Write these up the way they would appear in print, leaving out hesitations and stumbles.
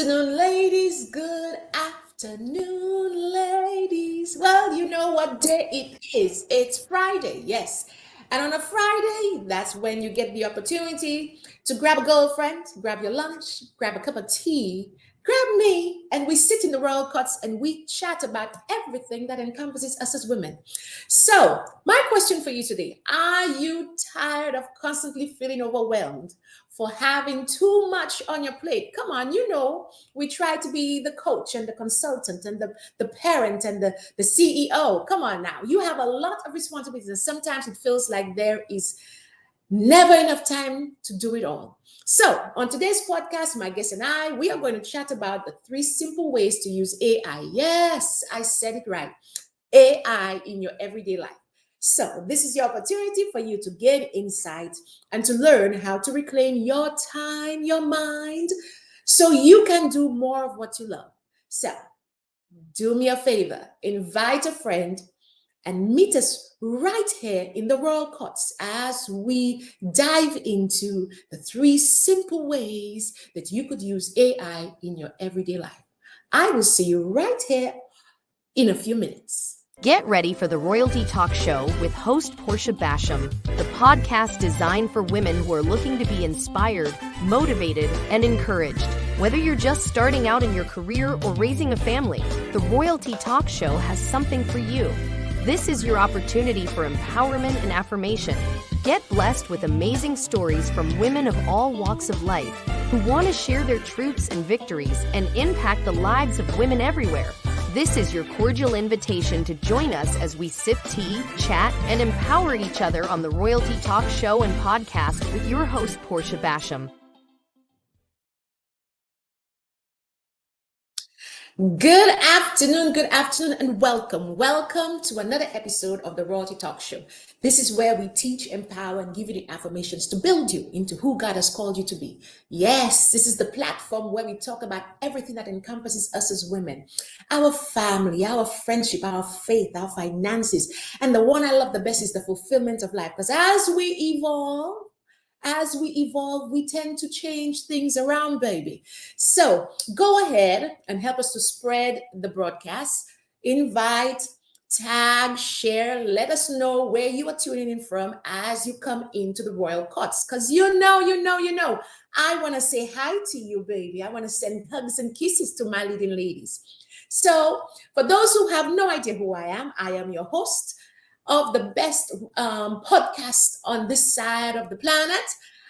afternoon, ladies. Good afternoon, ladies. Well, you know what day it is. It's Friday, yes. And on a Friday, that's when you get the opportunity to grab a girlfriend, grab your lunch, grab a cup of tea, grab me, and we sit in the royal courts and we chat about everything that encompasses us as women. So, my question for you today: are you tired of constantly feeling overwhelmed for having too much on your plate? Come on, we try to be the coach and the consultant and the parent and the CEO. Come on now. You have a lot of responsibilities, and sometimes it feels like there is never enough time to do it all. So, on today's podcast, my guest and I, we are going to chat about the 3 simple ways to use AI. Yes, I said it right. AI in your everyday life. So, this is your opportunity for you to gain insight and to learn how to reclaim your time, your mind, so you can do more of what you love. So, do me a favor, invite a friend and meet us right here in the Royal Courts as we dive into the 3 simple ways that you could use AI in your everyday life. I will see you right here in a few minutes. Get ready for the RoyalTEA Talk Show with host Portia Basham, the podcast designed for women who are looking to be inspired, motivated, and encouraged. Whether you're just starting out in your career or raising a family, the RoyalTEA Talk Show has something for you. This is your opportunity for empowerment and affirmation. Get blessed with amazing stories from women of all walks of life who want to share their truths and victories and impact the lives of women everywhere. This is your cordial invitation to join us as we sip tea, chat, and empower each other on the RoyalTEA Talk Show and podcast with your host, Portia Basham. Good afternoon, and welcome. Welcome to another episode of the RoyalTEA Talk Show. This is where we teach, empower, and give you the affirmations to build you into who God has called you to be. Yes, this is the platform where we talk about everything that encompasses us as women, our family, our friendship, our faith, our finances. And the one I love the best is the fulfillment of life. Because as we evolve, we tend to change things around, baby. So go ahead and help us to spread the broadcast. Invite, tag, share. Let us know where you are tuning in from as you come into the Royal Courts. Because you know, I want to say hi to you, baby. I want to send hugs and kisses to my leading ladies. So for those who have no idea who I am your host of the best podcast on this side of the planet.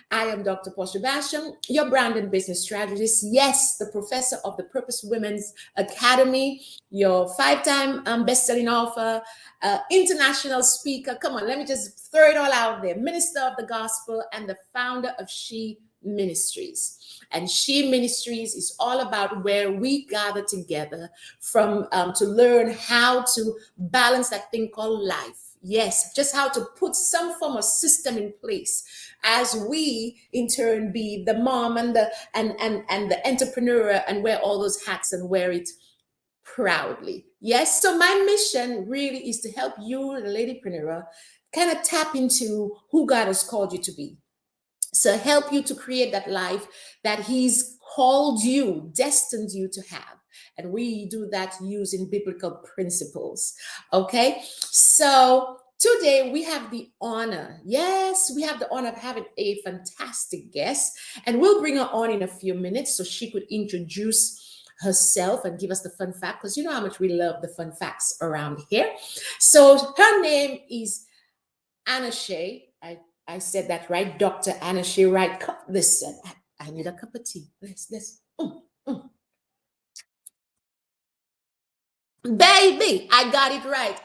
I am Dr. Portia Basham, your brand and business strategist. Yes, the professor of the Purpose Women's Academy, your 5-time best-selling author, international speaker. Come on, let me just throw it all out there. Minister of the gospel and the founder of She Ministries. And She Ministries is all about where we gather together from to learn how to balance that thing called life. Yes, just how to put some form of system in place as we in turn be the mom and the entrepreneur and wear all those hats and wear it proudly. Yes, so my mission really is to help you, the ladypreneur, kind of tap into who God has called you to be. So help you to create that life that He's called you, destined you to have. And we do that using biblical principles. Okay, so today we have the honor. Yes, we have the honor of having a fantastic guest, and we'll bring her on in a few minutes so she could introduce herself and give us the fun fact, because you know how much we love the fun facts around here. So her name is Anashay. I said that right, Dr. Anashay Wright. Listen, I need a cup of tea. This. Baby, I got it right.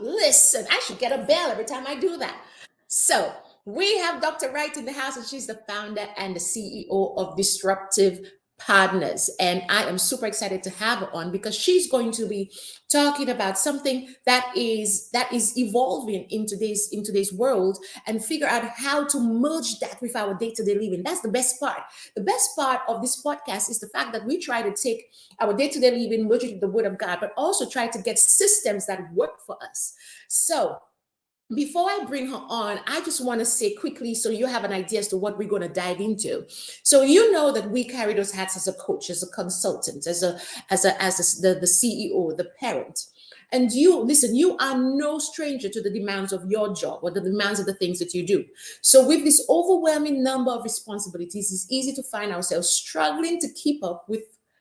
Listen, I should get a bell every time I do that. So we have Dr. Wright in the house, and she's the founder and the CEO of Disruptive Partners. And I am super excited to have her on because she's going to be talking about something that is evolving in today's world, and figure out how to merge that with our day-to-day living. That's the best part. The best part of this podcast is the fact that we try to take our day-to-day living, merge it with the Word of God, but also try to get systems that work for us. So before I bring her on, I just want to say quickly so you have an idea as to what we're going to dive into. So you know that we carry those hats as a coach, as a consultant, the CEO, the parent. And you listen, you are no stranger to the demands of your job or the demands of the things that you do. So with this overwhelming number of responsibilities, it's easy to find ourselves struggling to keep up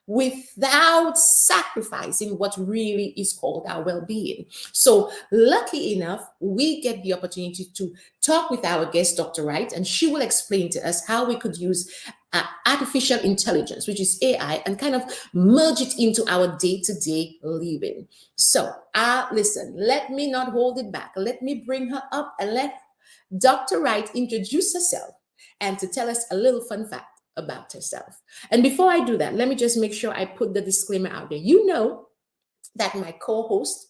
without sacrificing what really is called our well-being. So lucky enough, we get the opportunity to talk with our guest, Dr. Wright, and she will explain to us how we could use artificial intelligence, which is AI, and kind of merge it into our day-to-day living. So listen, let me not hold it back. Let me bring her up and let Dr. Wright introduce herself and to tell us a little fun fact about herself. And before I do that, let me just make sure I put the disclaimer out there. You know that my co-host,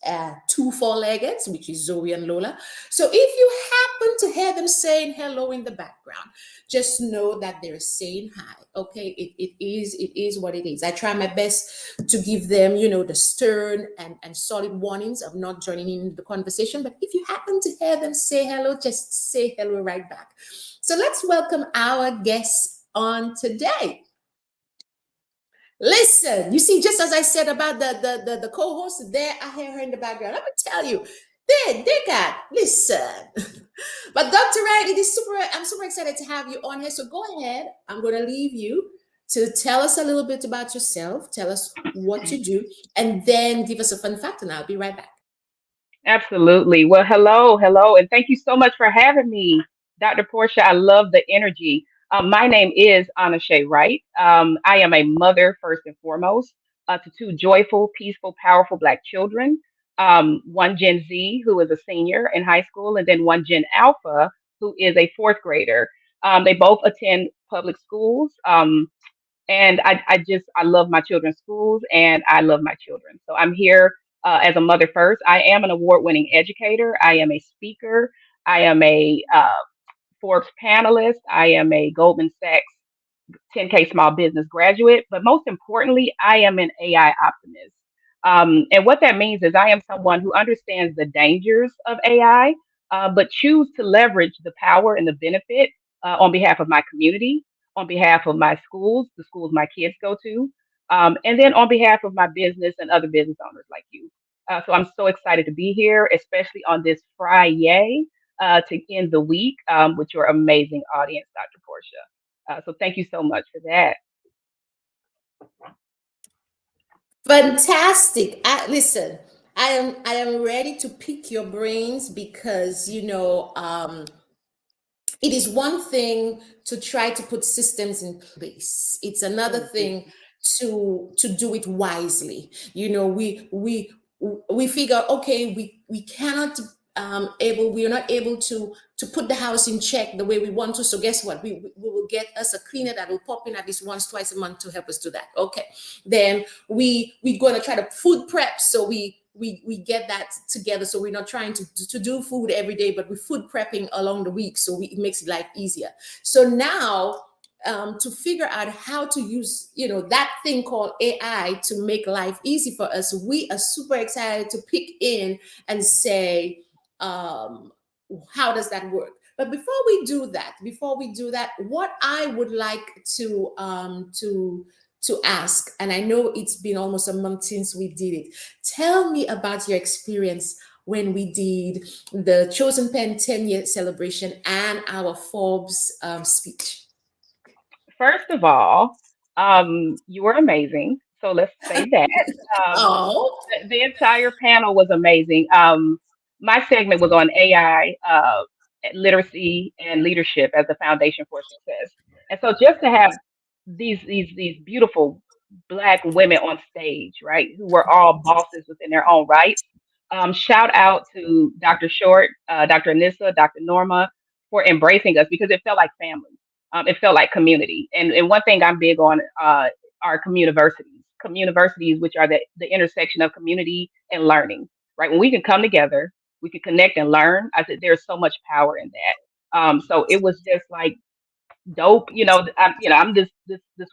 two four-leggeds, which is Zoe and Lola. So if you happen to hear them saying hello in the background, just know that they're saying hi. Okay, it is what it is. I try my best to give them, the stern and solid warnings of not joining in the conversation. But if you happen to hear them say hello, just say hello right back. So let's welcome our guests on today. Listen, you see, just as I said about the co-host there, I hear her in the background. Let me tell you, they got listen. But Dr. Wright, I'm super excited to have you on here. So go ahead. I'm gonna leave you to tell us a little bit about yourself, tell us what you do, and then give us a fun fact, and I'll be right back. Absolutely. Well, hello, and thank you so much for having me, Dr. Portia. I love the energy. My name is Anashay Wright. I am a mother first and foremost to two joyful, peaceful, powerful Black children. One Gen Z who is a senior in high school, and then one Gen Alpha who is a fourth grader. They both attend public schools. And I love my children's schools and I love my children. So I'm here as a mother first. I am an award-winning educator. I am a speaker. I am a Forbes panelist. I am a Goldman Sachs 10K small business graduate, but most importantly, I am an AI optimist. And what that means is I am someone who understands the dangers of AI, but choose to leverage the power and the benefit on behalf of my community, on behalf of my schools, the schools my kids go to, and then on behalf of my business and other business owners like you. So I'm so excited to be here, especially on this Friday to end the week with your amazing audience, Dr. Portia. So thank you so much for that. Fantastic. Listen, I am ready to pick your brains because it is one thing to try to put systems in place. It's another Mhm. thing to do it wisely. We figure, okay, we cannot we are not able to put the house in check the way we want to. So guess what? We will get us a cleaner that will pop in at least once, twice a month to help us do that. Okay. Then we're gonna try to food prep. So we get that together. So we're not trying to do food every day, but we're food prepping along the week. So it makes life easier. So now to figure out how to use that thing called AI to make life easy for us, we are super excited to pick in and say, how does that work? But before we do that, what I would like to ask, and I know it's been almost a month since we did it. Tell me about your experience when we did the Chosen Pen 10-year celebration and our Forbes speech. First of all, you were amazing. So let's say that. Um, Oh, the entire panel was amazing. My segment was on AI, literacy, and leadership as the foundation for success. And so just to have these beautiful Black women on stage, right, who were all bosses within their own right. Shout out to Dr. Short, Dr. Anissa, Dr. Norma for embracing us because it felt like family. It felt like community. And one thing I'm big on are communiversities, which are the intersection of community and learning, right? When we can come together, we can connect and learn. I said there's so much power in that. So it was just like dope. I'm this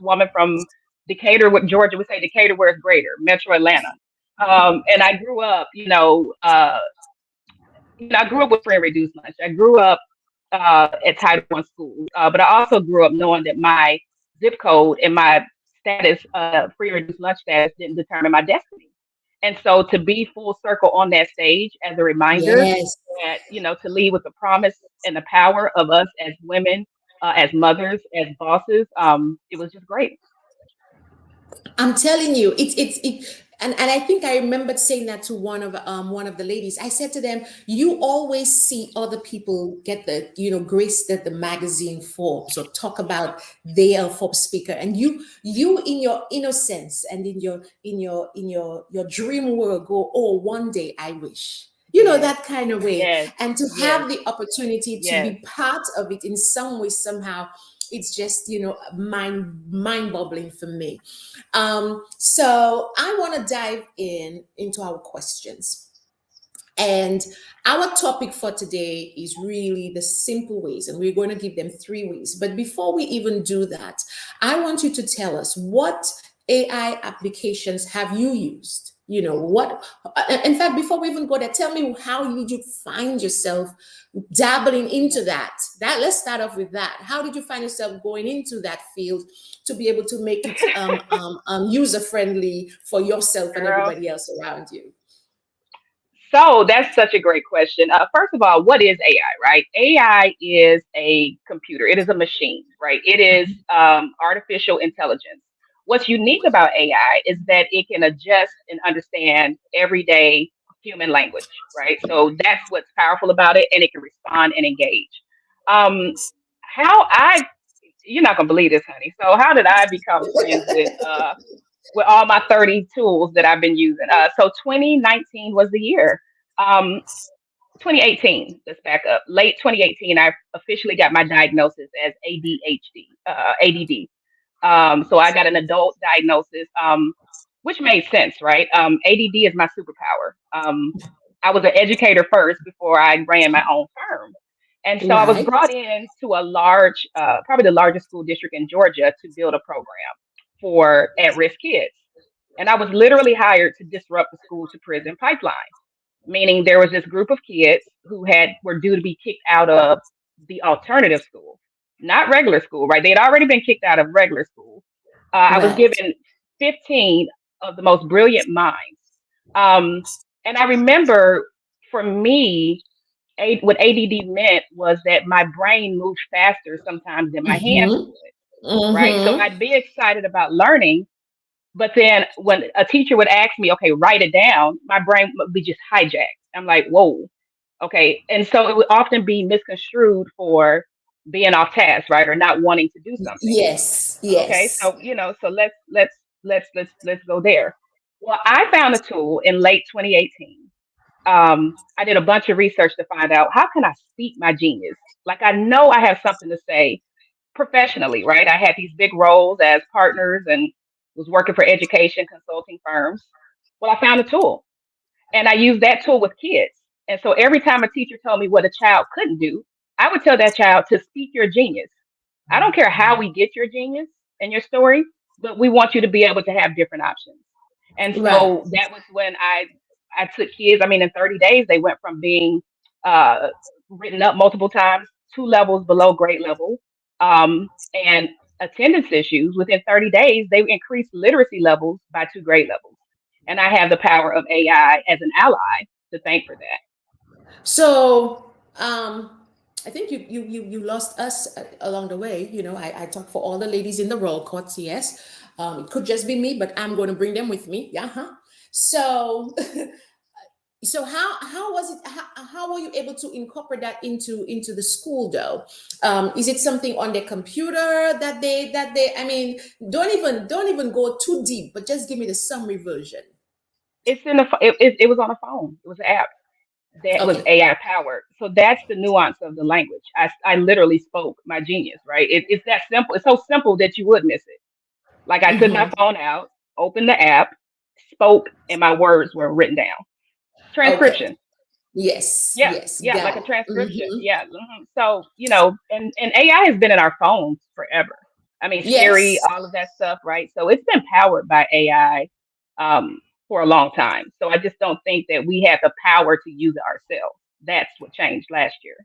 woman from Decatur, Georgia. We say Decatur, where it's greater, Metro Atlanta. And I grew up, I grew up with free and reduced lunch. I grew up at Title One school, but I also grew up knowing that my zip code and my status, free and reduced lunch status, didn't determine my destiny. And so to be full circle on that stage as a reminder Yes. that, to lead with the promise and the power of us as women, as mothers, as bosses, it was just great. I'm telling you, and I think I remembered saying that to one of the ladies. I said to them, "You always see other people get the grace that the magazine Forbes or talk about they are Forbes speaker, and you in your innocence and in your dream world go, oh, one day I wish." Yes, That kind of way, yes, and to yes, have the opportunity to yes. be part of it in some way somehow, it's just mind boggling for me. So I want to dive into our questions. And our topic for today is really the simple ways, and we're going to give them 3 ways. But before we even do that, I want you to tell us, what AI applications have you used? What, in fact, before we even go there, tell me, how did you find yourself dabbling into that? Let's start off with that. How did you find yourself going into that field to be able to make it user friendly for yourself and Girl. everybody else around you? So that's such a great question. First of all, what is AI, right? AI is a computer, it is a machine, right? It is artificial intelligence. What's unique about AI is that it can adjust and understand everyday human language, right? So that's what's powerful about it, and it can respond and engage. Um, how I, you're not gonna believe this, honey. So how did I become friends with all my 30 tools that I've been using? So 2019 was the year. Um, 2018, let's back up. Late 2018, I officially got my diagnosis as ADHD, ADD. So I got an adult diagnosis, which made sense, right? ADD is my superpower. I was an educator first before I ran my own firm. And so I was Right. brought in to a large, probably the largest school district in Georgia, to build a program for at risk kids. And I was literally hired to disrupt the school to prison pipeline, meaning there was this group of kids who were due to be kicked out of the alternative school, not regular school, right? They had already been kicked out of regular school. I was Right. given 15 of the most brilliant minds. Um, and I remember, for me, what ADD meant was that my brain moved faster sometimes than my hands Mm-hmm. would, right? So Mm-hmm. I'd be excited about learning, but then when a teacher would ask me, okay, write it down, my brain would be just hijacked. I'm like, whoa, okay. And so it would often be misconstrued for being off task, right? Or not wanting to do something. Yes. Okay. Yes. So, so let's go there. Well, I found a tool in late 2018. I did a bunch of research to find out, how can I speak my genius? Like, I know I have something to say professionally, right? I had these big roles as partners and was working for education consulting firms. Well, I found a tool, and I used that tool with kids. And so every time a teacher told me what a child couldn't do, I would tell that child to speak your genius. I don't care how we get your genius and your story, but we want you to be able to have different options. And Right. so that was when I took kids. I mean, in 30 days, they went from being uh, written up multiple times, 2 levels below grade level, and attendance issues. Within 30 days, they increased literacy levels by 2 grade levels. And I have the power of AI as an ally to thank for that. So, I think you lost us along the way. I talk for all the ladies in the roll courts. Yes, it could just be me, but I'm going to bring them with me. Yeah. Huh? So, so how was it? How were you able to incorporate that into the school though? Is it something on their computer that they? I mean, don't even go too deep, but just give me the summary version. It's in the it was on a phone. It was an app that was Okay. AI powered. So that's the nuance of the language. I literally spoke my genius, right? It's that simple. It's so simple that you would miss it. Like, I took my Mm-hmm. phone out, opened the app, spoke, and my words were written down. Okay. Transcription. Yes. Yeah, Yes. yeah, like Got a it. transcription. Mm-hmm. Yeah. So, and AI has been in our phones forever. I mean, Siri, Yes. all of that stuff, right? So it's been powered by AI um, for a long time. So I just don't think that we have the power to use it ourselves. That's what changed last year.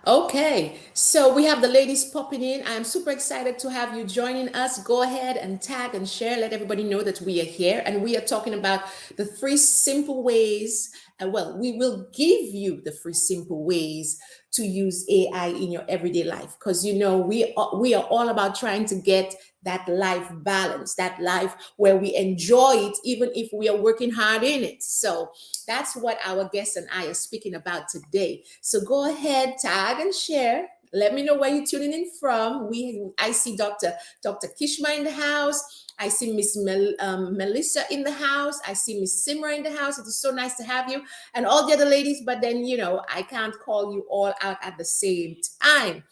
Okay, so we have the ladies popping in. I'm super excited to have you joining us. Go ahead and tag and share. Let everybody know that we are here and we are talking about the three simple ways. Well, we will give you the three simple ways to use AI in your everyday life because we are all about trying to get that life balance, that life where we enjoy it, even if we are working hard in it. So that's what our guest and I are speaking about today. So go ahead, tag and share. Let me know where you're tuning in from. I see Dr. Kishma in the house. I see Miss Melissa in the house. I see Miss Simra in the house. It is so nice to have you and all the other ladies. But then I can't call you all out at the same time.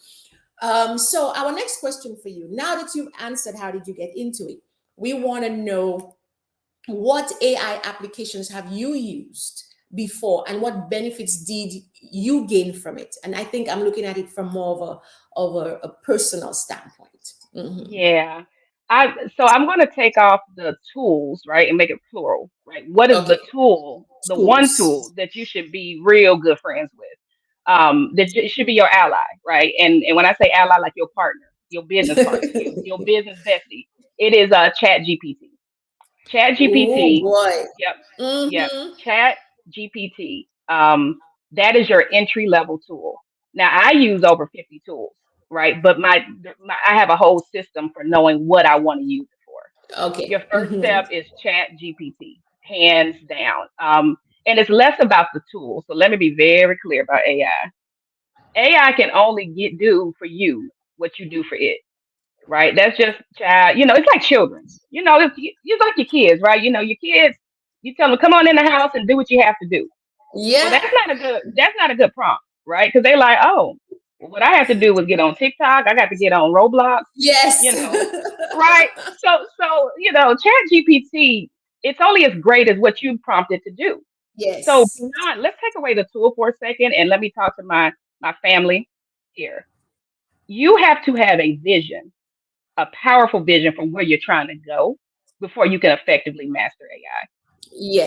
So our next question for you, now that you've answered how did you get into it, we want to know what AI applications have you used before and what benefits did you gain from it? And I think I'm looking at it from more of a personal standpoint. Mhm. Yeah. So I'm going to take off the tools, right, and make it plural, right? What is the Okay. tool, the one tool Tools. that you should be real good friends with? That it should be your ally, right? And when I say ally, like your partner, your business partner, your business bestie, it is Chat GPT. Chat Oh GPT. boy. Yep. Yep. Mm-hmm. Chat GPT. That is your entry level tool. Now I use over 50 tools, right? But I have a whole system for knowing what I want to use it for. Your Okay. first Mm-hmm. step is Chat GPT, hands down. And it's less about the tool. So let me be very clear about AI. AI can only do for you what you do for it, right? That's just child. It's like children. It's like your kids, right? Your kids. You tell them, come on in the house and do what you have to do. Well, Yeah. that's not a good prompt, right? Because they like, oh, well, what I have to do was get on TikTok. I got to get on Roblox, you Yes. know, right? Chat GPT, it's only as great as what you prompted to do. So Yes. beyond, let's take away the tool for a second and let me talk to my family here. You have to have a vision, a powerful vision from where you're trying to go before you can effectively master AI.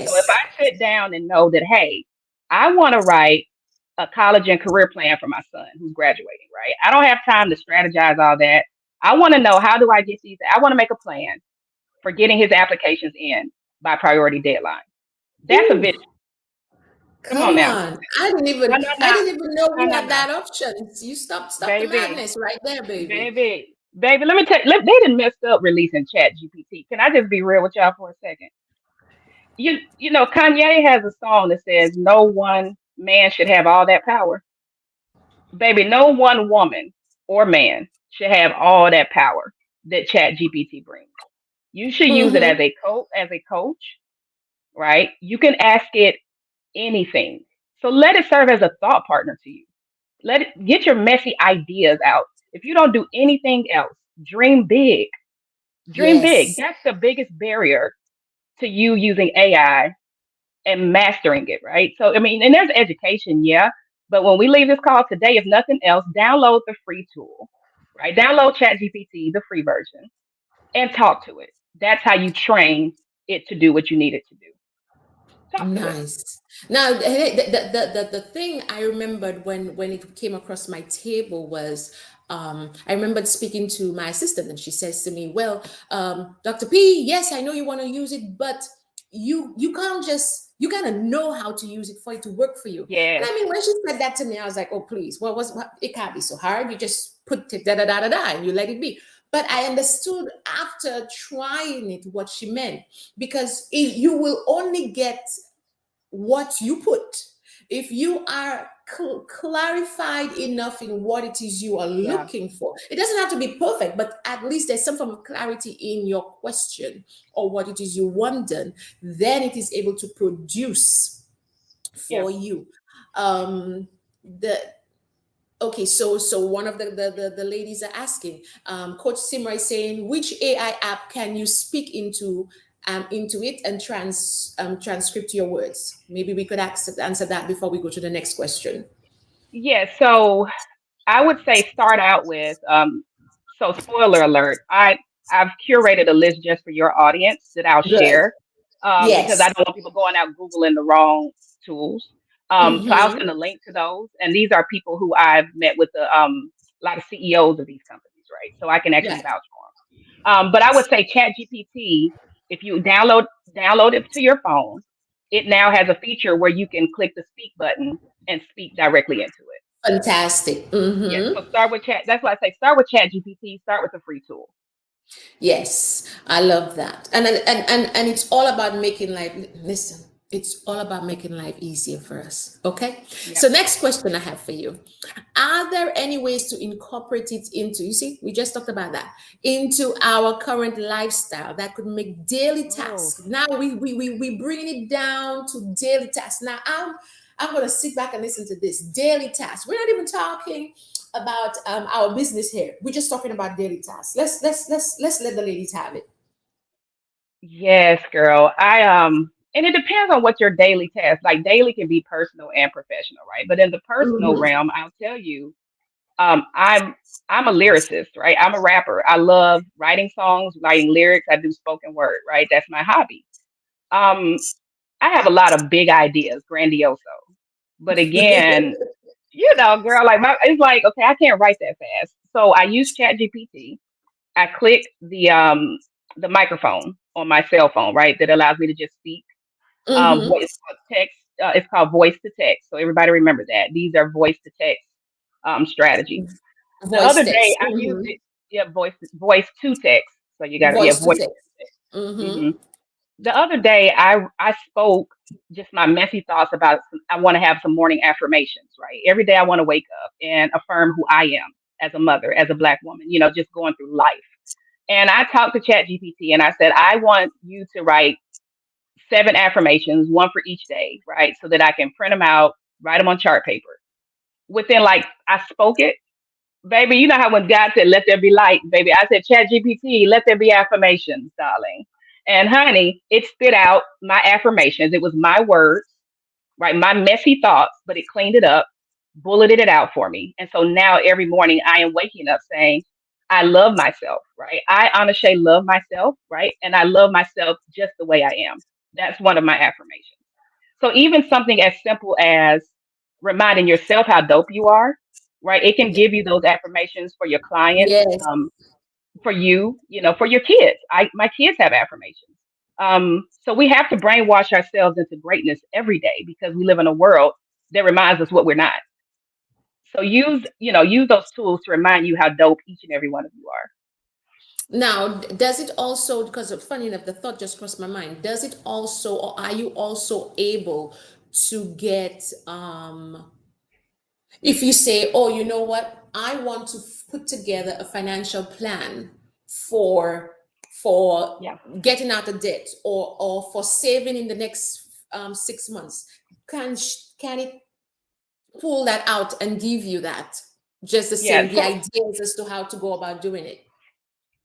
So if I Yes. sit down and know that, hey, I want to write a college and career plan for my son who's graduating, right? I don't have time to strategize all that. I want to know, how do I get these? I want to make a plan for getting his applications in by priority deadline. That's a vision. Ooh, Come on come now. on. No, no, I no. didn't even know No, we no, had no. that option. You stop the Baby, madness right there, baby. baby, let me tell you, they didn't mess up releasing Chat GPT. Can I just be real with y'all for a second? Kanye has a song that says no one man should have all that power. Baby, no one woman or man should have all that power that Chat GPT brings. You should use it Mm-hmm. as a coach, right? You can ask it anything. So let it serve as a thought partner to you. Let it get your messy ideas out. If you don't do anything else, dream big. Dream big. Yes. That's the biggest barrier to you using AI and mastering it, right? So, I mean, and there's education, yeah. But when we leave this call today, if nothing else, download the free tool, right? Download ChatGPT, the free version, and talk to it. That's how you train it to do what you need it to do. Talk to it. Nice. Now, the thing I remembered when it came across my table was I remembered speaking to my assistant, and she says to me, "Well, Dr. P, yes, I know you want to use it, but you can't just you gotta know how to use it for it to work for you." And Yes. I mean, when she said that to me, I was like, "Oh, please, it can't be so hard. You just put it da da da da da, and you let it be." But I understood after trying it what she meant because you will only get what you put. If you are clarified enough in what it is you are Yeah. looking for, it doesn't have to be perfect, but at least there's some form of clarity in your question or what it is you want done, then it is able to produce Yeah. for you. The Okay, so one of the ladies are asking, Coach Simra is saying, which AI app can you speak into it and transcript your words? Maybe we could answer that before we go to the next question. Yeah. So I would say start out with so spoiler alert, I've curated a list just for your audience that I'll Good. share because I Yes. don't want people going out Googling the wrong tools. So I'll Mm-hmm. send a link to those. And these are people who I've met with a lot of CEOs of these companies, right? So I can actually Right. vouch for them. But I would say ChatGPT, if you download it to your phone, it now has a feature where you can click the speak button and speak directly into it. Fantastic. Yes. So Mm-hmm. start with chat. That's why I say start with ChatGPT. Start with the free tool. Yes, I love that. And it's all about making life, listen, it's all about making life easier for us. Okay? Yep. So next question I have for you. Are there any ways to incorporate it into, you see, we just talked about that, into our current lifestyle that could make daily Oh, tasks. Now we bring it down to daily tasks. Now I'm gonna sit back and listen to this. Daily tasks. We're not even talking about our business here. We're just talking about daily tasks. Let's let the ladies have it. yes, girl. And it depends on what your daily task. Like daily can be personal and professional, right? But in the personal Mm-hmm. realm, I'll tell you, um, I'm I'm a lyricist, right? I'm a rapper. I love writing songs, writing lyrics. I do spoken word, right? That's my hobby. Um, I have a lot of big ideas, grandioso. But again, girl, like it's like, okay, I can't write that fast. So I use Chat GPT. I click the microphone on my cell phone, right? That allows me to just speak. Mm-hmm. What is called text, it's called voice to text. So everybody remember that. These are voice to text strategies. The Voice other day text. I used Mm-hmm. it, yeah, voice to text. So you got to, yeah, Voice to voice text. to text. Mm-hmm. hmm The other day I spoke just my messy thoughts about I want to have some morning affirmations, right? Every day I want to wake up and affirm who I am as a mother, as a black woman, just going through life. And I talked to Chat GPT and I said, I want you to write 7 affirmations, one for each day, right? So that I can print them out, write them on chart paper. Within like I spoke it, baby, you know how when God said, let there be light, baby, I said, Chat GPT, let there be affirmations, darling. And honey, it spit out my affirmations. It was my words, right? My messy thoughts, but it cleaned it up, bulleted it out for me. And so now every morning I am waking up saying, I love myself, right? I, Anashay, love myself, right? And I love myself just the way I am. That's one of my affirmations. So even something as simple as reminding yourself how dope you are, right? It can Yeah. give you those affirmations for your clients, Yes. for you, for your kids. My kids have affirmations. So we have to brainwash ourselves into greatness every day because we live in a world that reminds us what we're not. So use those tools to remind you how dope each and every one of you are. Now, does it also, because funny enough, the thought just crossed my mind, does it also, or are you also able to get, if you say, oh, you know what, I want to put together a financial plan for for Yeah. getting out of debt, or for saving in the next 6 months, can it pull that out and give you that, just the Yeah. same, the So ideas as to how to go about doing it?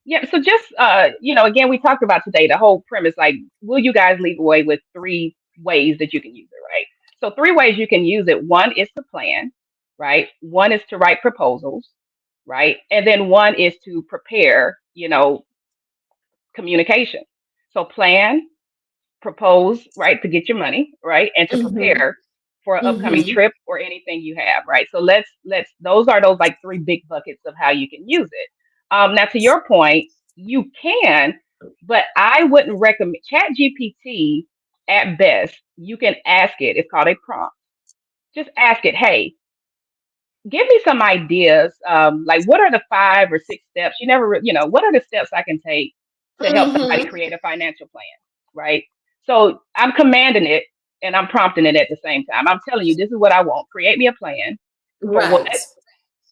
yeah, so just again, we talked about today the whole premise, like, will you guys leave away with 3 ways that you can use it, right? So 3 ways you can use it. One is to plan, right? One is to write proposals, right? And then one is to prepare, communication. So plan, propose, right, to get your money, right, and to Mm-hmm. prepare for an upcoming Mm-hmm. trip or anything you have, right. So let's those are those like 3 big buckets of how you can use it. Now to your point, you can, but I wouldn't recommend Chat GPT. At best, you can ask it. It's called a prompt. Just ask it, hey, give me some ideas. Like, what are the 5 or 6 steps? What are the steps I can take to help somebody Mm-hmm. create a financial plan, right? So I'm commanding it and I'm prompting it at the same time. I'm telling you, this is what I want. Create me a plan for what Right.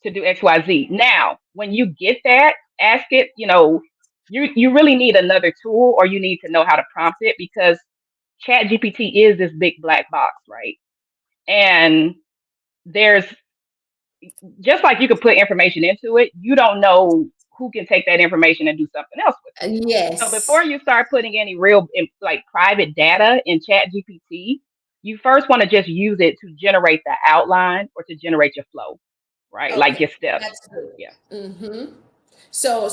to do X, Y, Z. Now, when you get that, ask it. You really need another tool, or you need to know how to prompt it because Chat GPT is this big black box, right? And there's just like you could put information into it, you don't know who can take that information and do something else with it. So before Yes. you start putting any real like private data in Chat GPT, you first want to just use it to generate the outline or to generate your flow, right? Like your Okay. steps. That's good. Yeah. Mm-hmm. So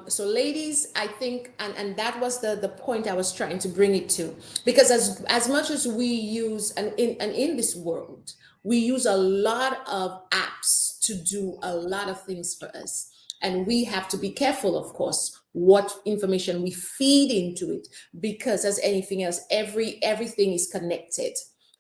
So ladies, I think, and that was the point I was trying to bring it to, because as much as we use, and in this world, we use a lot of apps to do a lot of things for us, and we have to be careful, of course, what information we feed into it, because as anything else, everything is connected.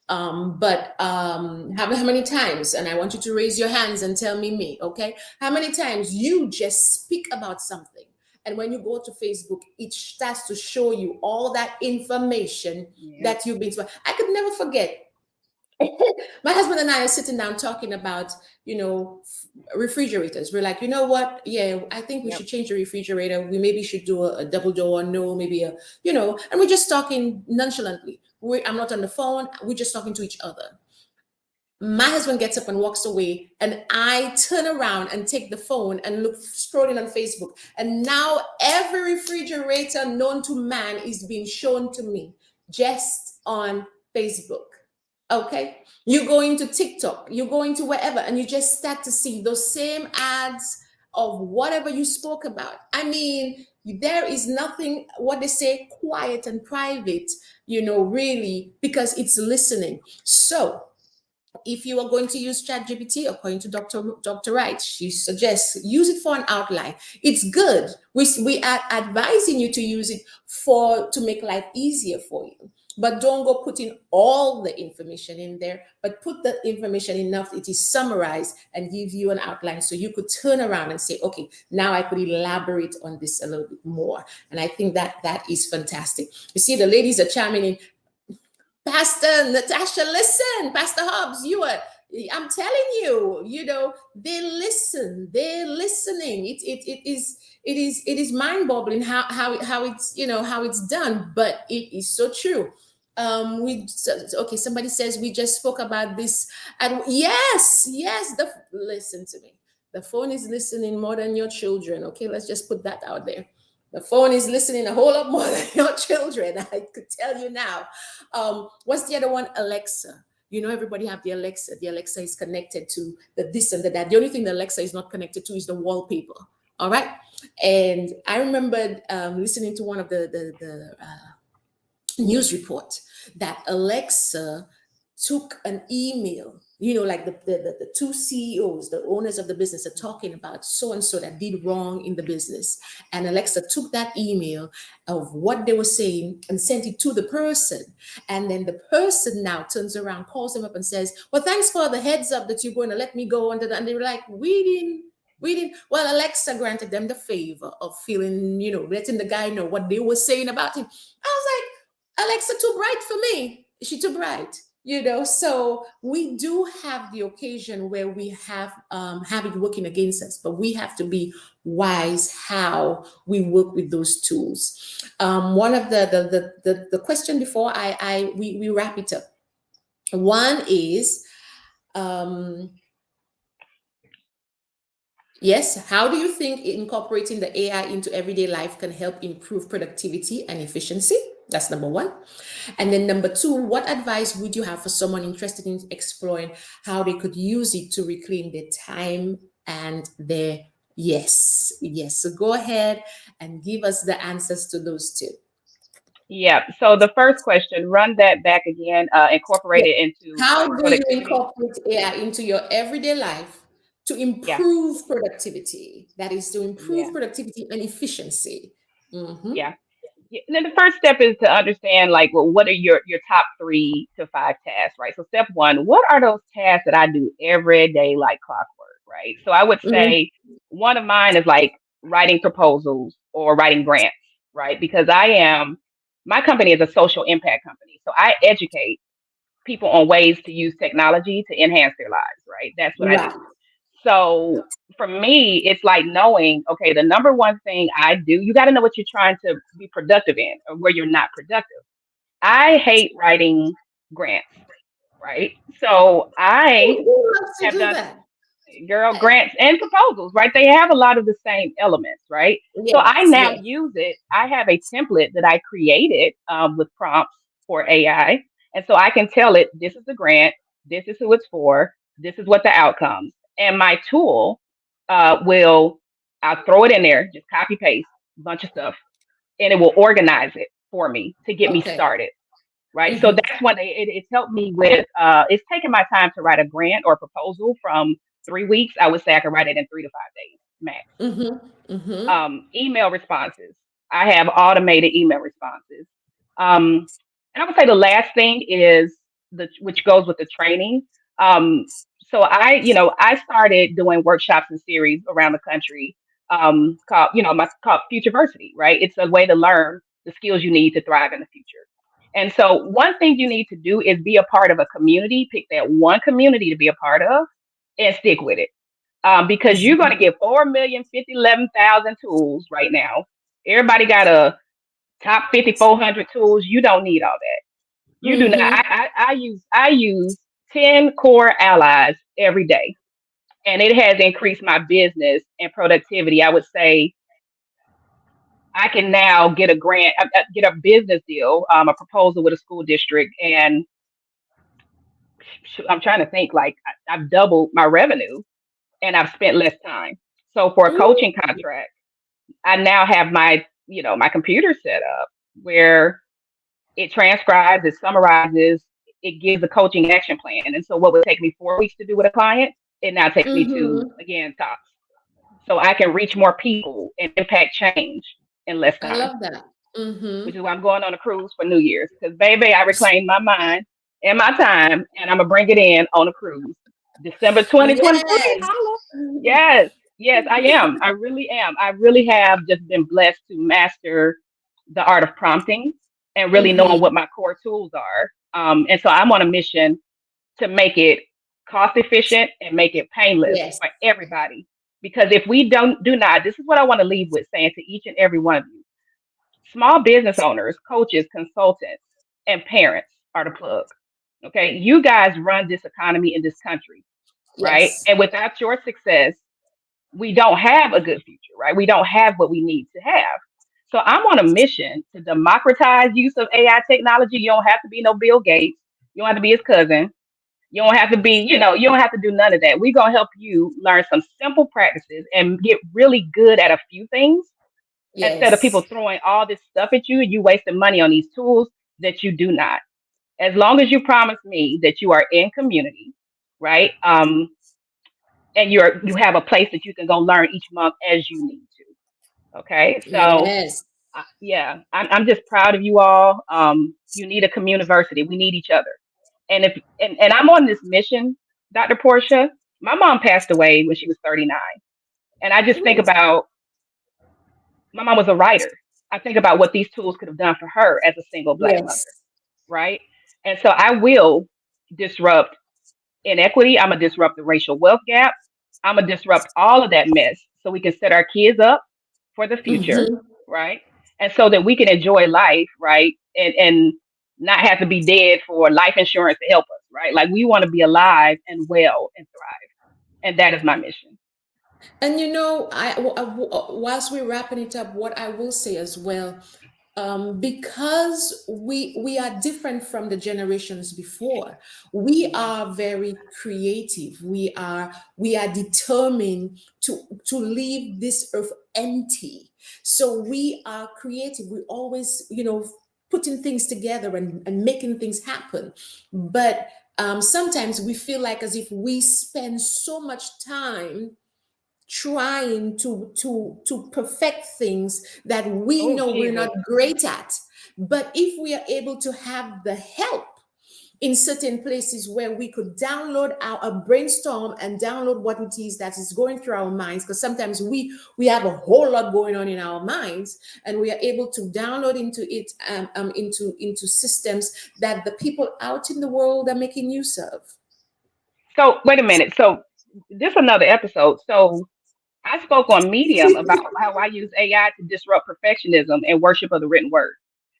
But how many times, and I want you to raise your hands and tell me, okay? How many times you just speak about something, and when you go to Facebook, it starts to show you all that information Yeah. that you've been. I could never forget. My husband and I are sitting down talking about, refrigerators. We're like, you know what? Yeah, I think we Yep. should change the refrigerator. We maybe should do a double door, no, maybe and we're just talking nonchalantly. I'm not on the phone. We're just talking to each other. My husband gets up and walks away, and I turn around and take the phone and look scrolling on Facebook, and now every refrigerator known to man is being shown to me just on Facebook. Okay, you go into TikTok, you go into wherever, and you just start to see those same ads of whatever you spoke about. I mean, there is nothing, what they say, quiet and private, really, because it's listening. So if you are going to use ChatGPT, according to Dr. Wright, she suggests use it for an outline. It's good. We are advising you to use it to make life easier for you. But don't go putting all the information in there, but put the information enough it is summarized and give you an outline, so you could turn around and say, okay, now I could elaborate on this a little bit more. And I think that is fantastic. You see, the ladies are chiming in. Pastor Natasha, listen, Pastor Hobbs, I'm telling you, they listen, they're listening. It is mind-boggling how it's done, but it is so true. Okay, somebody says we just spoke about this, and yes, listen to me. The phone is listening more than your children. Okay, let's just put that out there. The phone is listening a whole lot more than your children. I could tell you now. What's the other one? Alexa. Everybody have the Alexa. The Alexa is connected to the this and the that. The only thing the Alexa is not connected to is the wallpaper. All right. And I remember listening to one of the news report that Alexa took an email, like the two CEOs, the owners of the business, are talking about so and so that did wrong in the business. And Alexa took that email of what they were saying and sent it to the person. And then the person now turns around, calls them up and says, well, thanks for the heads up that you're going to let me go under and they were like, we didn't. Well, Alexa granted them the favor of feeling, letting the guy know what they were saying about him. I was like, Alexa too bright for me. She too bright. So we do have the occasion where we have it working against us, but we have to be wise how we work with those tools. One of the question before we wrap it up. One is, yes, how do you think incorporating the AI into everyday life can help improve productivity and efficiency? That's number one. And then number two, what advice would you have for someone interested in exploring how they could use it to reclaim their time and their yes? So go ahead and give us the answers to those two. Yeah. So the first question, run that back again, incorporate Yes. it into How do you productivity. incorporate AI into your everyday life to Yeah. improve productivity? That is to Yeah. improve productivity and efficiency. Mm-hmm. Yeah. Yeah, and then the first step is to understand, like, well, what are your top 3 to 5 tasks, right? So step one, what are those tasks that I do every day like clockwork, right? So I would Mm-hmm. say one of mine is like writing proposals or writing grants, right? Because my company is a social impact company, so I educate people on ways to use technology to enhance their lives, right? That's what I do. Right. So for me, it's like knowing, okay, the number one thing I do, you got to know what you're trying to be productive in or where you're not productive. I hate writing grants, right? So I Who loves to have do done, that? girl, Right. grants and proposals, right? They have a lot of the same elements, right? So I Yes, now yes. use it. I have a template that I created with prompts for AI. And so I can tell it, this is the grant, this is who it's for, this is what the outcomes. And my tool will I'll throw it in there, just copy paste a bunch of stuff, and it will organize it for me to get me Okay. started. Right. So Mm-hmm. that's when it's helped me with, it's taken my time to write a grant or proposal from 3 weeks. I would say I can write it in 3 to 5 days max. Mm-hmm. Mm-hmm. Email responses. I have automated email responses. Um, and I would say the last thing is which goes with the training. So I started doing workshops and series around the country, called Futureversity, right? It's a way to learn the skills you need to thrive in the future. And so one thing you need to do is be a part of a community, pick that one community to be a part of and stick with it. Because you're going to get 4,050,11,000 tools right now. Everybody got a top 5,400 tools. You don't need all that. You do not. Mm-hmm. I use 10 core allies every day, and it has increased my business and productivity. I would say I can now get a grant, get a business deal, a proposal with a school district, and I'm trying to think like I've doubled my revenue and I've spent less time. So for a coaching Mm-hmm. contract, I now have my computer set up where it transcribes, it summarizes, it gives a coaching action plan. And so what would take me 4 weeks to do with a client, it now takes me to, Mm-hmm. again, tops. So I can reach more people and impact change in less I time, love that. which Mm-hmm. is why I'm going on a cruise for New Year's. Because baby, I reclaimed my mind and my time, and I'm gonna bring it in on a cruise. December 2023. Yes. Holla. Yes, yes, I am. I really am. I really have just been blessed to master the art of prompting and really knowing Mm-hmm. what my core tools are. And so I'm on a mission to make it cost efficient and make it painless Yes. for everybody. Because if we do not, this is what I want to leave with saying to each and every one of you: small business owners, coaches, consultants, and parents are the plug. Okay. You guys run this economy in this country, right? Yes. And without your success, we don't have a good future, right? We don't have what we need to have. So I'm on a mission to democratize use of AI technology. You don't have to be no Bill Gates. You don't have to be his cousin. You don't have to be, you don't have to do none of that. We're going to help you learn some simple practices and get really good at a few things instead of people Yes. throwing all this stuff at you and you wasting money on these tools that you do not. As long as you promise me that you are in community, right? And you have a place that you can go learn each month as you need to. Okay, so Yes. yeah, I'm just proud of you all. You need a community. We need each other. And if and I'm on this mission, Dr. Portia. My mom passed away when she was 39, and I just think Ooh. about my mom was a writer. I think about what these tools could have done for her as a single Black mother, Yes. right? And so I will disrupt inequity. I'm gonna disrupt the racial wealth gap. I'm gonna disrupt all of that mess so we can set our kids up for the future, Mm-hmm. right? And so that we can enjoy life, right? And not have to be dead for life insurance to help us, right? Like we want to be alive and well and thrive. And that is my mission. And whilst we're wrapping it up, what I will say as well, because we are different from the generations before, we Mhm. are very creative. We are determined to leave this earth empty. So we are creative. We always, putting things together and making things happen. But sometimes we feel like as if we spend so much time trying to perfect things that we Oh, know we're not Jesus. great at. But if we are able to have the help in certain places where we could download our brainstorm and download what it is that is going through our minds, because sometimes we have a whole lot going on in our minds, and we are able to download into it, into systems that the people out in the world are making use of. So wait a minute. So this is another episode. So I spoke on Medium about how I use AI to disrupt perfectionism and worship of the written word.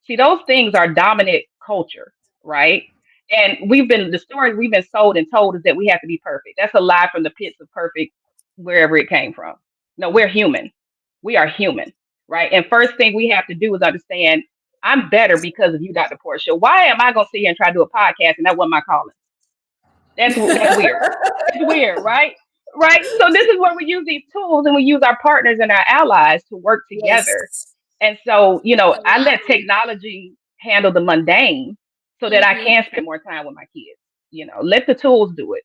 See, those things are dominant culture, right? And the story we've been sold and told is that we have to be perfect. That's a lie from the pits of perfect, wherever it came from. No, we're human. We are human, right? And first thing we have to do is understand I'm better because of you, Dr. Portia. Why am I going to sit here and try to do a podcast and that wasn't my calling? That's weird. It's weird, right? right? So this is where we use these tools and we use our partners and our allies to work together. Yes. And so, I I love let it. technology handle the mundane so that I Mm-hmm. can spend more time with my kids. Let the tools do it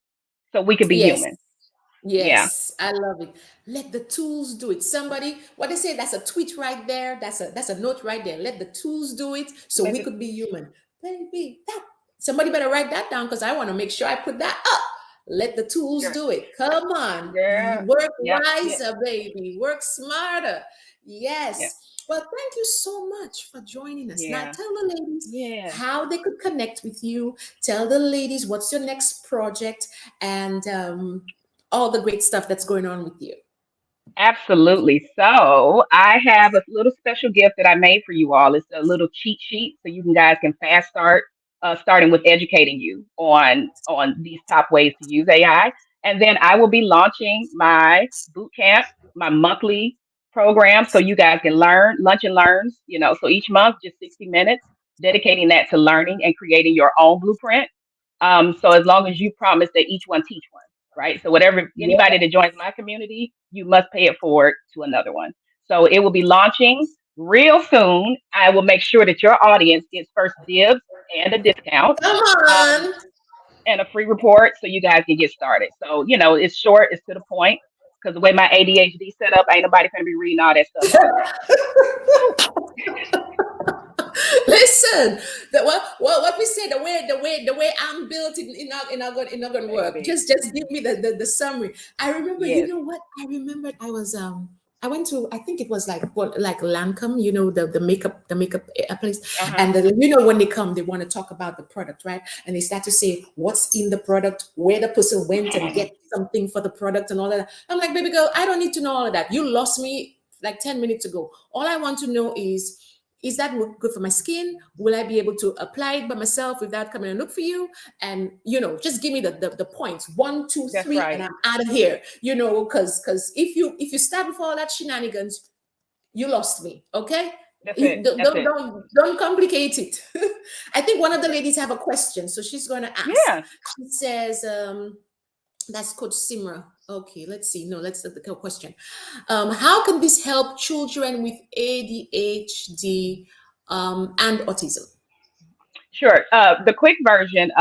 so we can be Yes. human. Yeah, Yes, I love it. Let the tools do it. Somebody, what they say, that's a tweet right there. That's a note right there. Let the tools do it so let we it, could be human. Baby, that somebody better write that down because I want to make sure I put that up. Let the tools girl, do it. Come on. girl, Work yep, yeah, wiser, baby. Work smarter. yeah, Yes. Well, thank you so much for joining us. Now yeah, tell the ladies yeah. how they could connect with you. Tell the ladies what's your next project and all the great stuff that's going on with you. Absolutely. So I have a little special gift that I made for you all. It's a little cheat sheet so you guys can fast start, starting with educating you on these top ways to use AI. And then I will be launching my boot camp, my monthly program, so you guys can learn lunch and learns. So each month, just 60 minutes, dedicating that to learning and creating your own blueprint. So as long as you promise that each one teach one, right? So whatever Yeah. anybody that joins my community, you must pay it forward to another one. So it will be launching real soon. I will make sure that your audience gets first dibs and a discount. Come Um, on. and a free report so you guys can get started. So, it's short, it's to the point. Because the way my ADHD set up, ain't nobody gonna be reading all that stuff all day. Listen, what we say, the way I'm built, in not gonna work. Baby. Just give me the summary. I remember, you Yes. know what? I remembered I went to, I think it was like Lancome, the makeup place, Uh-huh. and when they come, they want to talk about the product, right? And they start to say what's in the product, where the person went and get something for the product, and all of that. I'm like, baby girl, I don't need to know all of that. You lost me like 10 minutes ago. All I want to know is that good for my skin? Will I be able to apply it by myself without coming and look for you? And just give me the points, one, two, That's three, and right. I'm out of here. Because if you start with all that shenanigans, you lost me. Okay. That's You it. don't That's don't it. don't complicate it. I think one of the ladies have a question, so she's going to ask. Yeah. She says, that's Coach Simra. Okay, let's see. No, let's the question. How can this help children with ADHD and autism? Sure. The quick version,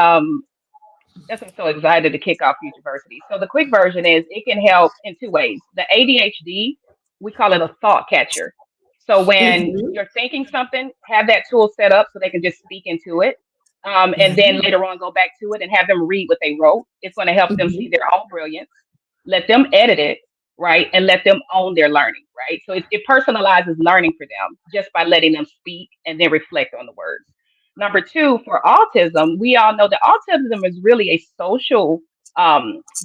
that's I'm so excited to kick off Future Versity. So the quick version is it can help in two ways. The ADHD, we call it a thought catcher. So when Mhm. you're thinking something, have that tool set up so they can just speak into it. And then Mhm. later on go back to it and have them read what they wrote. It's going to help them see Mhm. their own brilliance, let them edit it, right? And let them own their learning, right? So it personalizes learning for them just by letting them speak and then reflect on the words. Number two, for autism, we all know that autism is really a social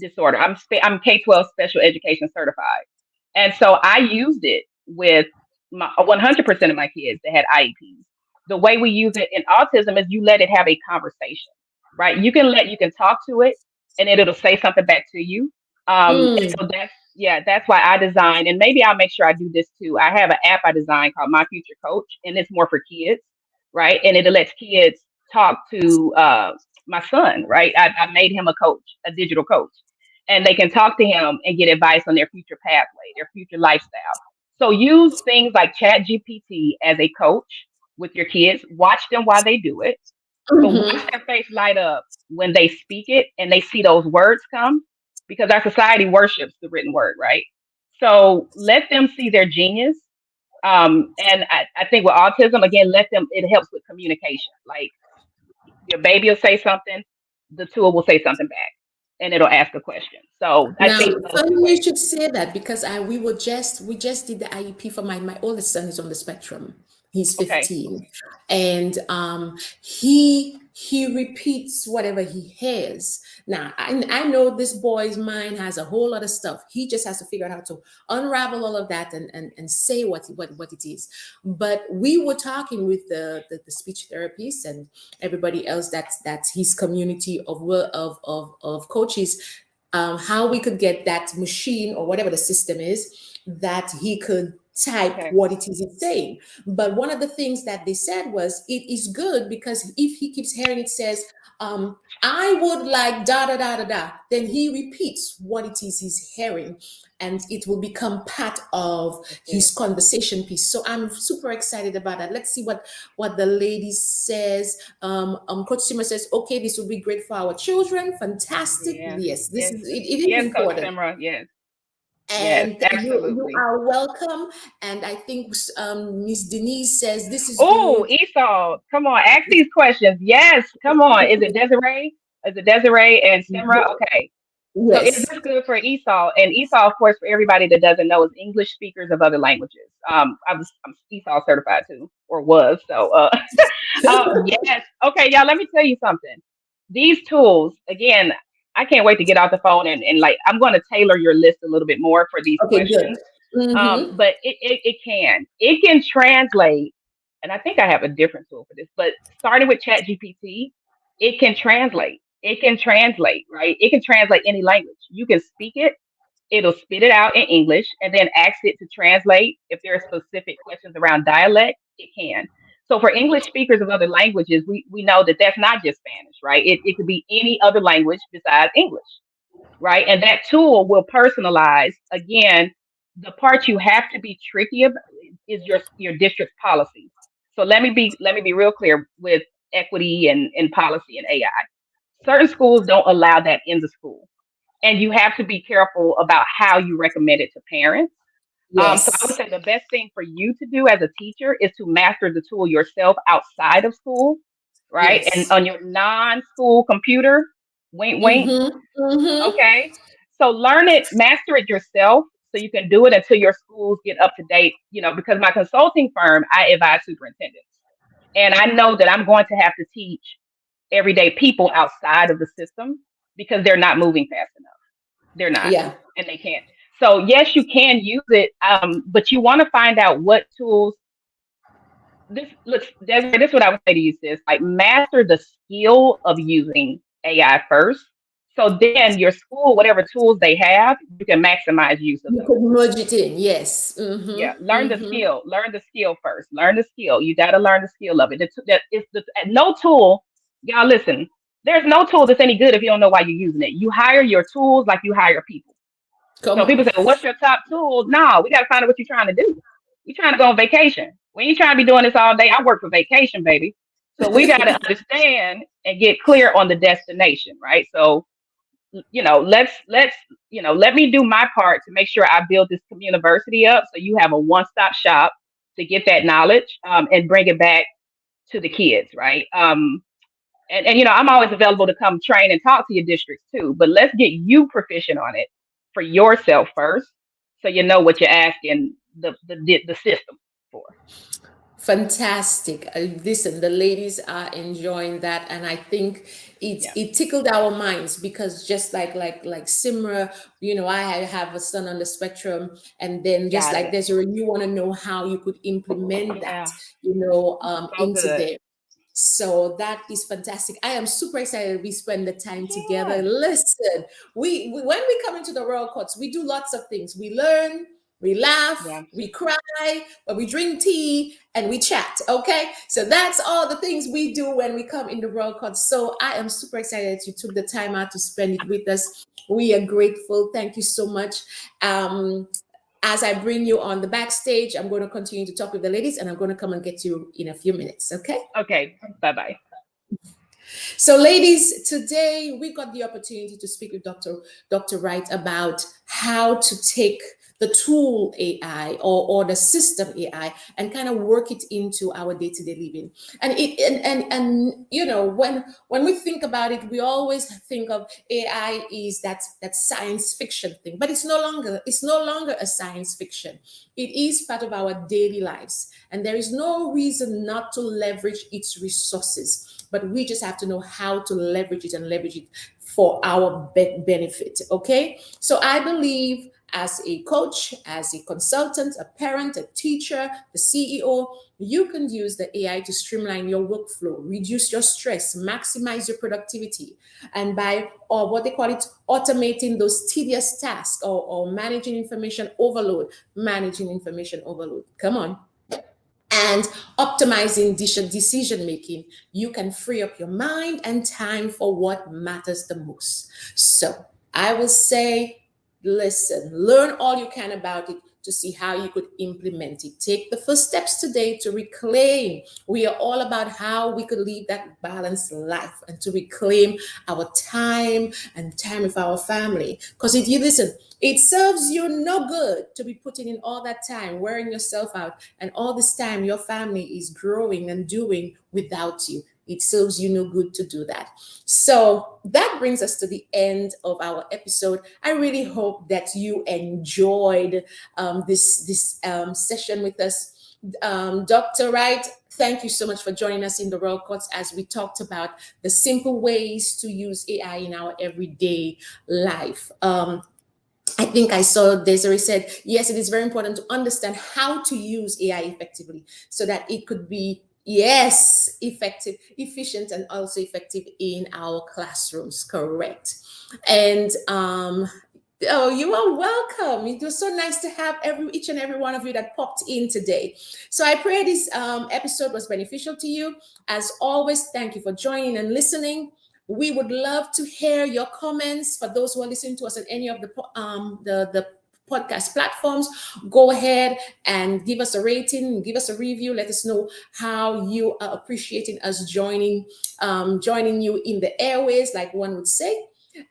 disorder. I'm K-12 special education certified, and so I used it with my 100% of my kids that had IEPs. The way we use it in autism is you let it have a conversation, right? You can talk to it, and it'll say something back to you. And Mm. so that's why I designed, and maybe I'll make sure I do this too. I have an app I designed called My Future Coach, and it's more for kids, right? And it lets kids talk to my son, right? I made him a coach, a digital coach, and they can talk to him and get advice on their future pathway, their future lifestyle. So use things like Chat GPT as a coach with your kids. Watch them while they do it, but watch Mhm. their face light up when they speak it and they see those words come, because our society worships the written word, right? So let them see their genius. And I think with autism, again, it helps with communication. Like your baby will say something, the tool will say something back, and it'll ask a question. So I Now, think those two funny you ways. should say that because we just did the IEP for my oldest son is on the spectrum. He's Okay. 15, and he repeats whatever he hears. Now, I know this boy's mind has a whole lot of stuff. He just has to figure out how to unravel all of that and say what it is. But we were talking with the speech therapist and everybody else that's his community of coaches, how we could get that machine or whatever the system is that he could type Okay. what it is it's saying. But one of the things that they said was it is good because if he keeps hearing it says, I would like da da da da da, then he repeats what it is he's hearing and it will become part of That's his it. conversation piece. So I'm super excited about that. Let's see what the lady says. Coach Simmer says, okay, this will be great for our children. Fantastic. Yeah. Yes, this Yes. is it is Yes, Coach important. Simra. Yes. Yes, And you absolutely. are welcome. And I think Miss Denise says this is Oh, good. Esau, come on, ask these questions. Yes, come on. Is it Desiree? Is it Desiree and Simra? Okay. So is Yes. this good for Esau? And Esau, of course, for everybody that doesn't know, is English speakers of other languages. I'm Esau certified too, or was. So yes. Okay, y'all, let me tell you something. These tools, again, I can't wait to get off the phone and like I'm gonna tailor your list a little bit more for these Okay, good. questions. Mm-hmm. But it can translate, and I think I have a different tool for this, but starting with Chat GPT, it can translate. It can translate, right? It can translate any language. You can speak it, it'll spit it out in English, and then ask it to translate. If there are specific questions around dialect, it can. So for English speakers of other languages, we know that that's not just Spanish, right? It could be any other language besides English, right? And that tool will personalize. Again, the part you have to be tricky about is your district's policy. So let me be real clear with equity and policy and AI. Certain schools don't allow that in the school, and you have to be careful about how you recommend it to parents. So I would Yes. say the best thing for you to do as a teacher is to master the tool yourself outside of school, right? And Yes. on your non-school computer, wink, wink. Mm-hmm. Mm-hmm. Okay. So learn it, master it yourself so you can do it until your schools get up to date. Because my consulting firm, I advise superintendents. And I know that I'm going to have to teach everyday people outside of the system because they're not moving fast enough. They're not, Yeah. and they can't. So yes, you can use it, but you want to find out what tools. This looks. This is what I would say to you, sis. Like master the skill of using AI first. So then your school, whatever tools they have, you can maximize use of You those. could merge it in. Yes. Yeah, Mm-hmm. learn the Mm-hmm. skill. Learn the skill first. Learn the skill. You got to learn the skill of it. That is no tool. Y'all listen. There's no tool that's any good if you don't know why you're using it. You hire your tools like you hire people. Come So on. people say, well, "What's your top tool?" No, we got to find out what you're trying to do. You're trying to go on vacation. We ain't trying to be doing this all day. I work for vacation, baby. So we got to understand and get clear on the destination, right? So let me do my part to make sure I build this university up so you have a one-stop shop to get that knowledge, and bring it back to the kids, right? And I'm always available to come train and talk to your districts too, but let's get you proficient on it for yourself first so you know what you're asking the system for. Fantastic. Listen, the ladies are enjoying that, and I think Yeah, it tickled our minds because just like Simra, I have a son on the spectrum, and then just got like it. Desiree, you want to know how you could implement that, Yeah, so into good. there. So that is fantastic. I am super excited we spend the time together. Yeah, Listen, we when we come into the Royal Courts, we do lots of things. We learn, we laugh, yeah. we cry, but we drink tea and we chat. Okay, so that's all the things we do when we come in the Royal Courts. So I am super excited that you took the time out to spend it with us. We are grateful. Thank you so much. Um, as I bring you on the backstage, I'm going to continue to talk with the ladies and I'm going to come and get you in a few minutes. Okay. Okay. Bye bye. So, ladies, today we got the opportunity to speak with Dr. Wright about how to take the tool AI or the system AI and kind of work it into our day-to-day living. And it and when we think about it, we always think of AI is that science fiction thing, but it's no longer a science fiction. It is part of our daily lives, and there is no reason not to leverage its resources, but we just have to know how to leverage it and leverage it for our benefit. Okay, so I believe as a coach, as a consultant, a parent, a teacher, the CEO, you can use the AI to streamline your workflow, reduce your stress, maximize your productivity, and by, or what they call it, automating those tedious tasks, or managing information overload, Come on. And optimizing decision making, you can free up your mind and time for what matters the most. So I will say, listen, learn all you can about it to see how you could implement it. Take the first steps today to reclaim. We are all about how we could live that balanced life and to reclaim our time and time with our family. Because if you listen, it serves you no good to be putting in all that time, wearing yourself out, and all this time your family is growing and doing without you. It serves you no good to do that. So that brings us to the end of our episode. I really hope that you enjoyed this session with us. Dr. Wright, thank you so much for joining us in the Royal Courts as we talked about the simple ways to use AI in our everyday life. I think I saw Desiree said, yes, it is very important to understand how to use AI effectively so that it could be, yes, effective, efficient, and also effective in our classrooms. Correct. And oh, you are welcome. It was so nice to have each and every one of you that popped in today. So I pray this episode was beneficial to you. As always, thank you for joining and listening. We would love to hear your comments. For those who are listening to us on any of the podcast platforms, go ahead and give us a rating, give us a review. Let us know how you are appreciating us joining you in the airways, like one would say.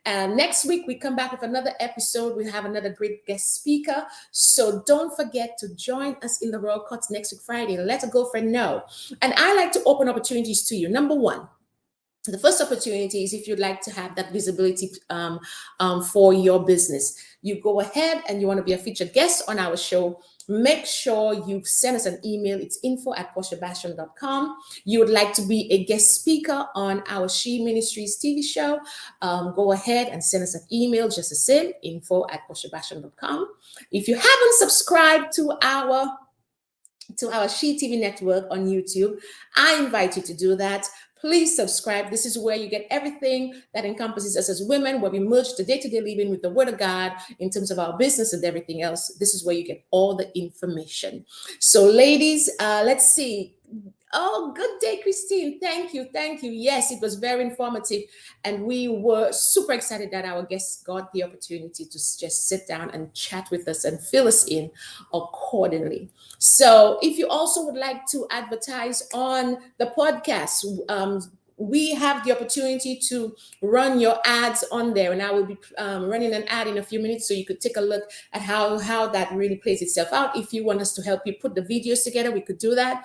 Next week, we come back with another episode. We have another great guest speaker. So don't forget to join us in the Royal Courts next week, Friday. Let a girlfriend know. And I like to open opportunities to you. Number one, the first opportunity is if you'd like to have that visibility for your business. You go ahead and you want to be a featured guest on our show. Make sure you send us an email. It's info@PortiaBasham.com. You would like to be a guest speaker on our She Ministries TV show. Go ahead and send us an email, just the same, info@PortiaBasham.com. If you haven't subscribed to our She TV network on YouTube, I invite you to do that. Please subscribe. This is where you get everything that encompasses us as women, where we merge the day-to-day living with the Word of God in terms of our business and everything else. This is where you get all the information. So ladies, let's see. Oh, good day, Christine. Thank you. Thank you. Yes, it was very informative. And we were super excited that our guests got the opportunity to just sit down and chat with us and fill us in accordingly. So if you also would like to advertise on the podcast, we have the opportunity to run your ads on there. And I will be running an ad in a few minutes, so you could take a look at how that really plays itself out. If you want us to help you put the videos together, we could do that.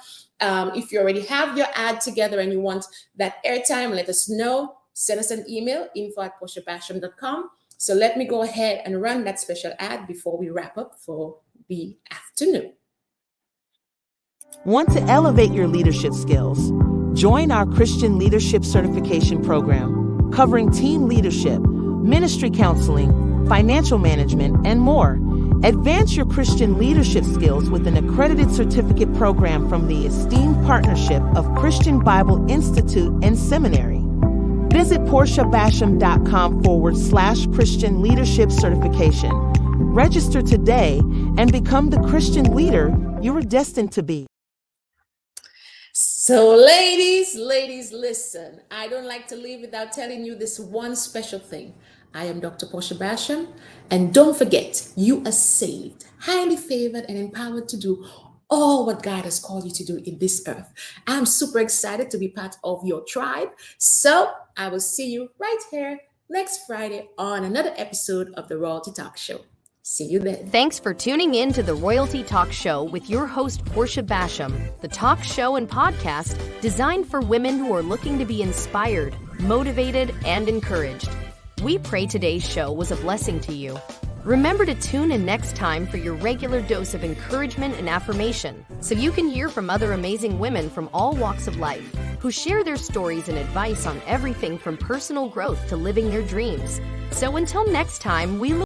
If you already have your ad together and you want that airtime, let us know. Send us an email, info@PortiaBasham.com. So let me go ahead and run that special ad before we wrap up for the afternoon. Want to elevate your leadership skills? Join our Christian Leadership Certification Program, covering team leadership, ministry counseling, financial management, and more. Advance your Christian leadership skills with an accredited certificate program from the esteemed partnership of Christian Bible Institute and Seminary. Visit PortiaBasham.com/Christian Leadership Certification. Register today and become the Christian leader you are destined to be. So ladies, listen. I don't like to leave without telling you this one special thing. I am Dr. Portia Basham, and don't forget, you are saved, highly favored, and empowered to do all what God has called you to do in this earth. I'm super excited to be part of your tribe. So I will see you right here next Friday on another episode of the RoyalTEA Talk Show. See you then. Thanks for tuning in to the RoyalTEA Talk Show with your host, Portia Basham, the talk show and podcast designed for women who are looking to be inspired, motivated, and encouraged. We pray today's show was a blessing to you. Remember to tune in next time for your regular dose of encouragement and affirmation, so you can hear from other amazing women from all walks of life who share their stories and advice on everything from personal growth to living their dreams. So until next time, we look